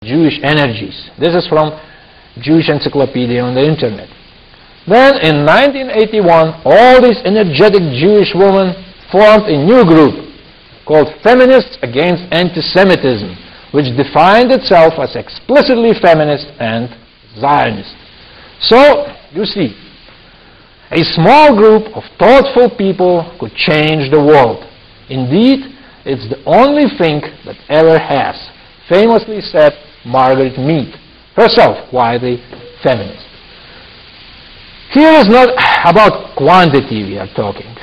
Jewish energies. This is from Jewish Encyclopedia on the internet. Then in 1981, all these energetic Jewish women formed a new group called Feminists Against Anti-Semitism, which defined itself as explicitly feminist and Zionist. So, you see, a small group of thoughtful people could change the world. Indeed, it's the only thing that ever has, famously said Margaret Mead, herself widely feminist. Here is not about quantity we are talking.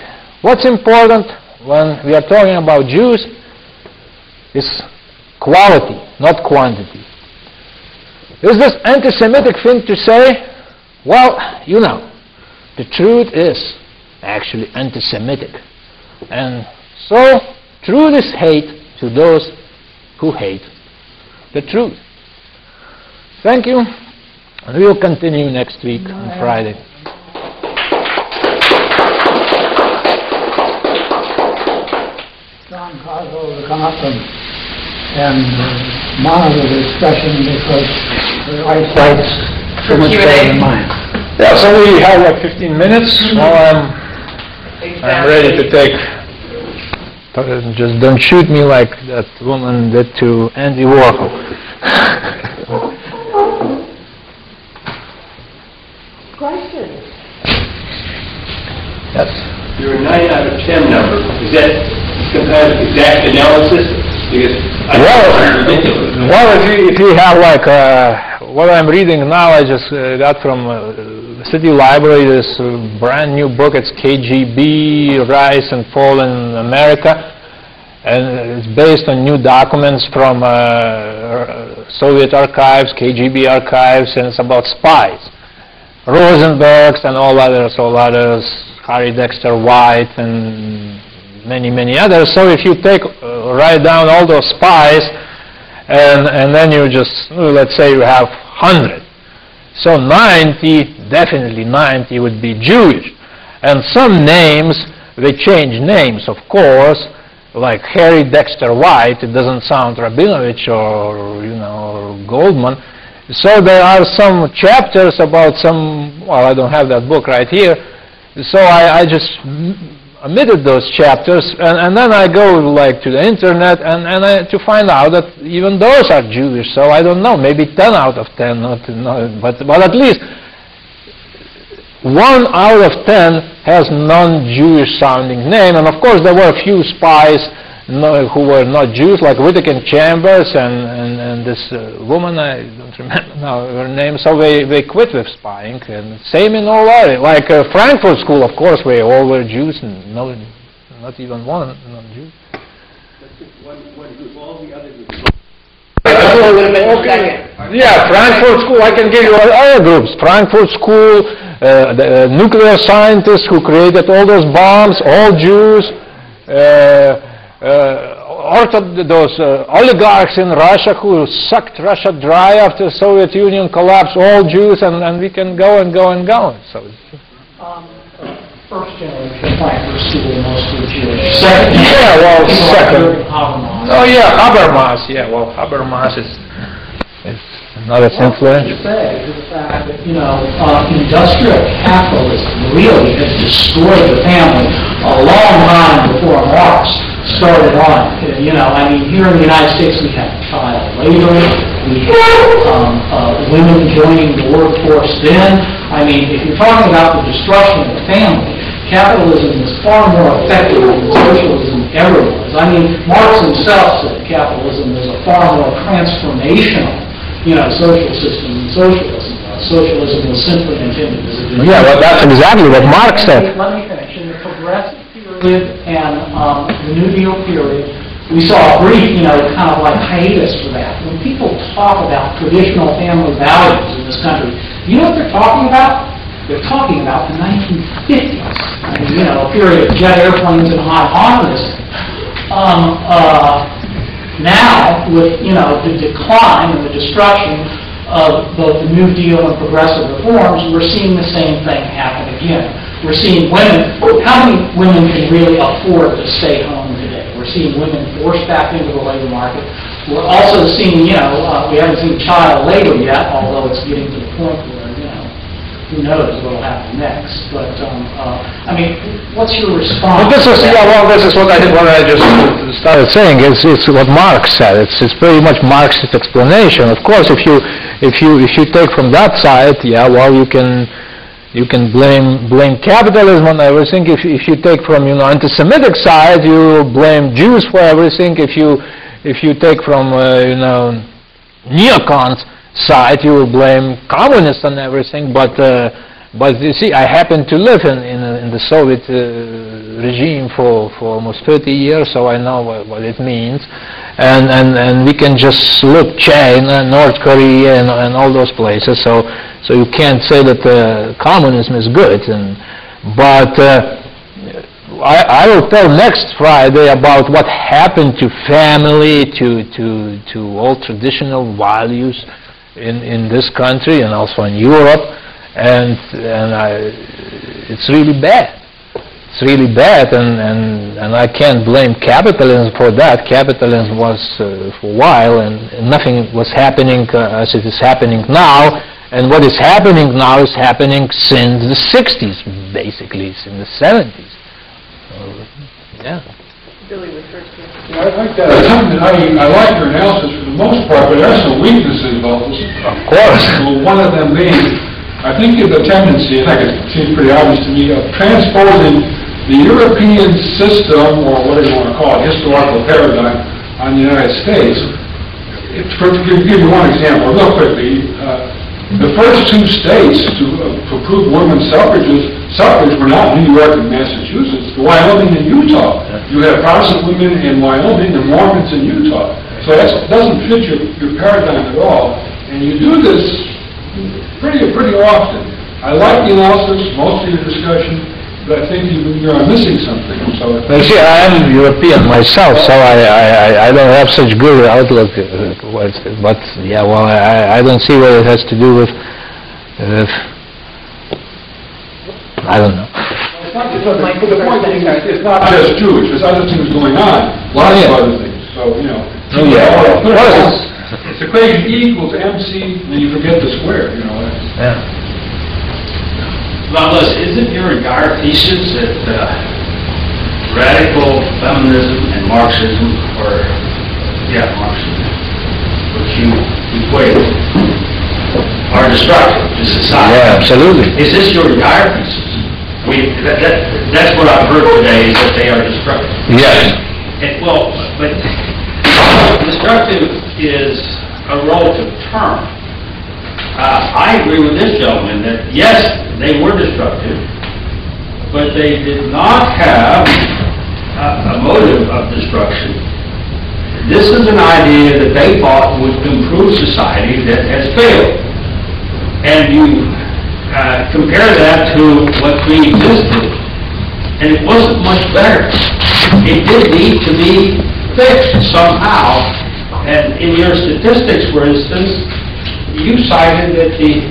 What's important when we are talking about Jews is quality, not quantity. Is this anti-Semitic thing to say? Well, you know, the truth is actually anti-Semitic. And so, truth is hate to those who hate the truth. Thank you, and we will continue next week on Friday. John Cosgrove to come up and monitor the discussion because their eyesight's so much better than mine. Yeah, so we have like 15 minutes. Now I'm ready to take. Just don't shoot me like that woman did to Andy Warhol. Question. Yes. Your 9 out of 10 number, is that some kind of exact analysis? Because if you have like what I'm reading now, I just got from the City Library, this brand new book. It's KGB, Rise and Fall in America, and it's based on new documents from Soviet archives, KGB archives, and it's about spies, Rosenbergs and all others, Harry Dexter White and many others. So if you write down all those spies, and then you just, let's say you have 100. So 90, definitely 90 would be Jewish. And some names, they change names, of course, like Harry Dexter White. It doesn't sound Rabinovich or Goldman. So there are some chapters about some, well, I don't have that book right here. So I just omitted those chapters, and then I go like to the internet and to find out that even those are Jewish. So I don't know, maybe 10 out of 10, but at least 1 out of 10 has non-Jewish sounding name. And of course there were a few spies who were not Jews, like Whittaker Chambers and this woman, I don't remember now her name. So they quit with spying, and same in all others. Like Frankfurt School, of course, where all were Jews, and not even one non-Jew. One group, all the other groups. Okay. Yeah, Frankfurt School, I can give you other groups. Frankfurt School, the nuclear scientists who created all those bombs, all Jews. Those oligarchs in Russia who sucked Russia dry after the Soviet Union collapsed, all Jews, and we can go and go and go. So, first generation Frankfurt School, mostly Jewish. Second. Habermas. Oh yeah, Habermas. Yeah, well, Habermas is not as influential. Say the fact that industrial capitalism really has destroyed the family a long time before Marx started on it. Here in the United States we have child labor, we have women joining the workforce then. If you're talking about the destruction of the family, capitalism is far more effective than socialism ever was. Marx himself said capitalism is a far more transformational, social system than socialism was. Socialism was simply intended as a... Yeah, well, that's exactly what Marx said. Let me finish. In the progressive period and the New Deal period, we saw a brief, kind of like hiatus for that. When people talk about traditional family values in this country, you know what they're talking about? They're talking about the 1950s. A period of jet airplanes and high harness. Now, with the decline and the destruction of both the New Deal and progressive reforms, we're seeing the same thing happen again. We're seeing women. How many women can really afford to stay home today? We're seeing women forced back into the labor market. We're also seeing, we haven't seen child labor yet, although it's getting to the point where, who knows what will happen next. But, I mean, what's your response? Well, this is what I just started saying. It's what Marx said. It's pretty much Marxist explanation. Of course, if you take from that side, well, you can blame capitalism on everything. If you take from anti-Semitic side, you blame Jews for everything. If you take from neocons side, you will blame communists on everything. But you see, I happen to live in the Soviet regime for almost 30 years, so I know what it means. And we can just look China, North Korea, and all those places. So you can't say that communism is good. But I will tell next Friday about what happened to family, to all traditional values in this country and also in Europe, and it's really bad. It's really bad, and I can't blame capitalism for that. Capitalism was for a while, and nothing was happening as it is happening now. And what is happening now is happening since the 60s, basically, since the 70s. Yeah. Billy was first here. Yeah, I like that. I like your analysis for the most part, but there are some weaknesses about this. Of course. Well, one of them being, I think the tendency, I think it seems pretty obvious to me, of transposing the European system, or whatever you want to call it, historical paradigm, on the United States. To give you one example, real quickly, the first two states to prove women's suffrage were not New York and Massachusetts, Wyoming and Utah. You have Protestant women in Wyoming and Mormons in Utah. So that doesn't fit your paradigm at all. And you do this pretty often. I like the analysis, most of your discussion, but I think you're missing something. So you see, I am European myself, so I don't have such good outlook. But yeah, well, I don't see what it has to do with. I don't know. The point is, it's not just Jewish. There's other things going on. Lots of other things. So it's the equation E equals MC, and then you forget the square. Yeah. Well, listen, isn't your entire thesis that radical feminism and Marxism, Marxism, which you equate, are destructive to society? Yeah, absolutely. Is this your entire thesis? That's what I've heard today, is that they are destructive. Yes. But destructive is a relative term. I agree with this gentleman that, yes, they were destructive, but they did not have a motive of destruction. This is an idea that they thought would improve society that has failed. And you compare that to what pre-existed, and it wasn't much better. It did need to be fixed somehow. And in your statistics, for instance, you cited that the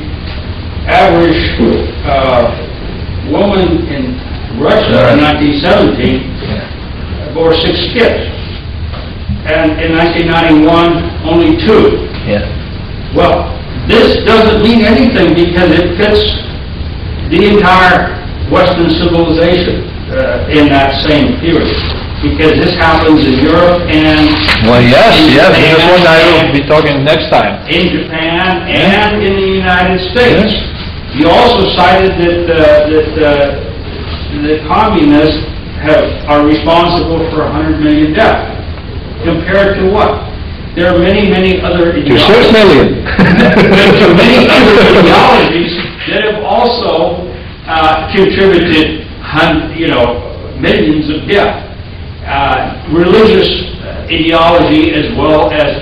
average woman in Russia in 1917 bore 6 kids, and in 1991 only 2. Yeah. Well, this doesn't mean anything because it fits the entire Western civilization in that same period. Because this happens in Europe and Yes, Japan, that's what I will be talking next time. in Japan and in the United States. You also cited that the communists are responsible for 100 million deaths. Compared to what? There are many other ideologies. To 6 million. To many other ideologies that have also contributed, millions of deaths. Religious ideology as well as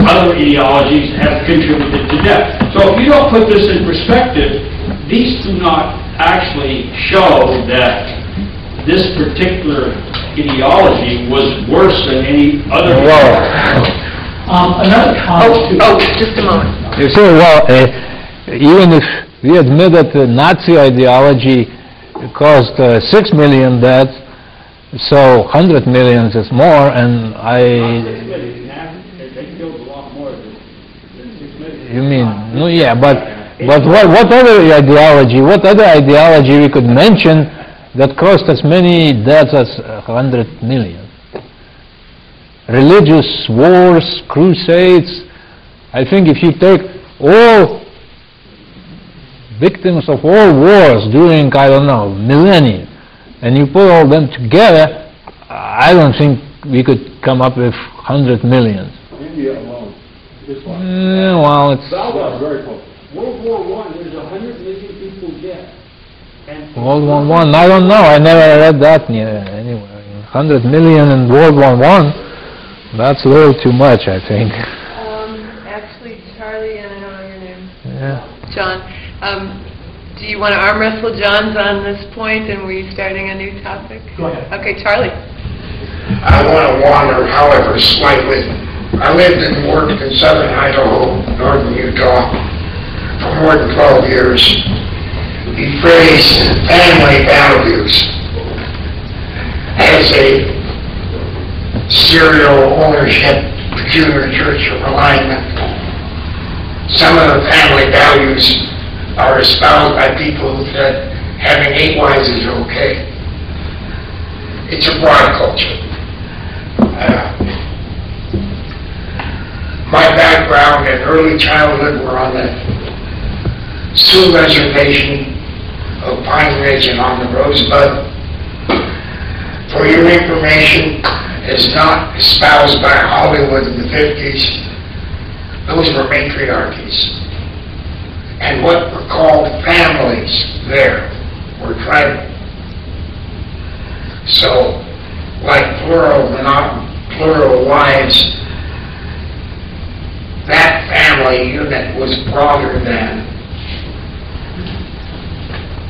other ideologies have contributed to death. So if you don't put this in perspective, these do not actually show that this particular ideology was worse than any other. Another comment. Just a moment. You see, even if we admit that the Nazi ideology caused 6 million deaths, so 100 million is more, and You mean, no, yeah, but what other ideology? What other ideology we could mention that caused as many deaths as 100 million? Religious wars, crusades. I think if you take all victims of all wars during, I don't know, millennia, and you put all them together, I don't think we could come up with 100 million. India alone. Well, it's Very close. World War I, there's 100 million people dead. And World War One. I don't know. I never read that anywhere. 100 million in World War One. That's a little too much, I think. Actually, Charlie, and I don't know your name. Yeah. John, do you want to arm wrestle John's on this point, and we're starting a new topic? Go ahead. Okay, Charlie. I want to wander, however, slightly. I lived and worked in southern Idaho, northern Utah, for more than 12 years. The phrase family values as a serial ownership peculiar church of alignment. Some of the family values are espoused by people who said having 8 wives is okay. It's a broad culture. My background and early childhood were on the Sioux Reservation of Pine Ridge and on the Rosebud. For your information, is not espoused by Hollywood in the 50s. Those were matriarchies. And what were called families there were tribal. So, like plural wives, that family unit was broader than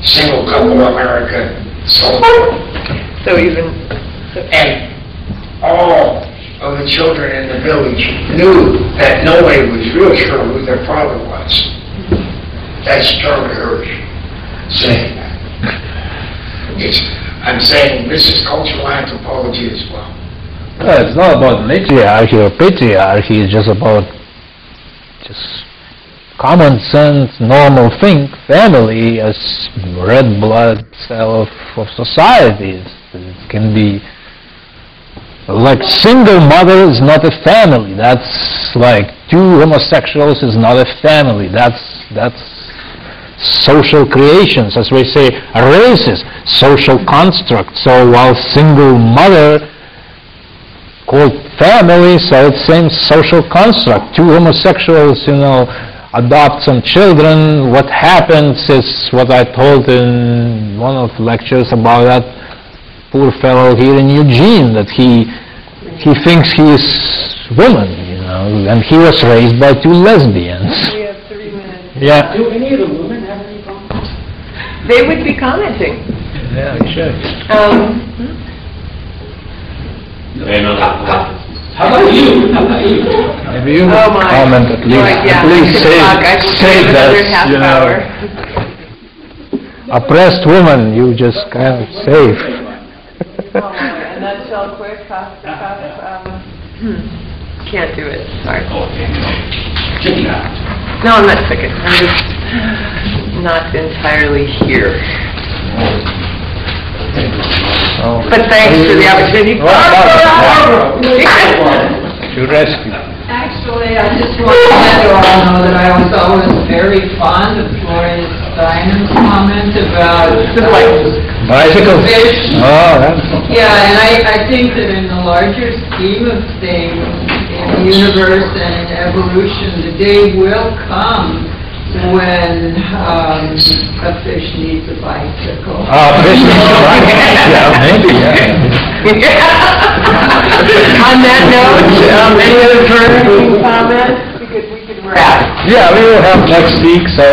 single couple America, so forth. And all of the children in the village knew that nobody was real sure who their father was. That's Charlie Hirsch saying that. I'm saying this is cultural anthropology as well. Well, it's not about matriarchy or patriarchy. It's just about common sense, normal thing. Family as red blood cell of society. It can be like single mother is not a family. That's like 2 homosexuals is not a family. That's social creations, as we say, races, social construct. So while single mother called family, so it's same social construct. 2 homosexuals, adopt some children. What happens is what I told in one of the lectures about that poor fellow here in Eugene, that he thinks he is woman, and he was raised by 2 lesbians. We have 3 minutes. Yeah. do any of the women have any comments? They would be commenting. Yeah, sure. How about you? Maybe you Oh, my. comment at least. Right, yeah, At least I could say give another that, half hour. oppressed woman, you just kind of save. Oh, my. And that's all quick, can't do it, sorry. No, I'm not sick. I'm just not entirely here. Oh. But thanks for the opportunity. To rescue. Actually, I just want to let you all know that I was always very fond of Gloria Steinem's comment about Bicycles. fish. Oh, that's... Yeah, and I think that in the larger scheme of things, in the universe and in evolution, the day will come when a fish needs a bicycle. Fish needs a bicycle. Yeah, maybe, On that note, any other burning comments? We could wrap. Yeah, we will have next week, so...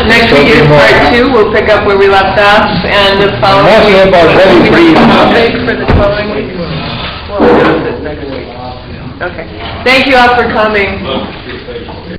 Next week is part 2, we'll pick up where we left off, and the following Mostly week... about very brief. Topic for the following week? Well, next week. Okay. Thank you all for coming.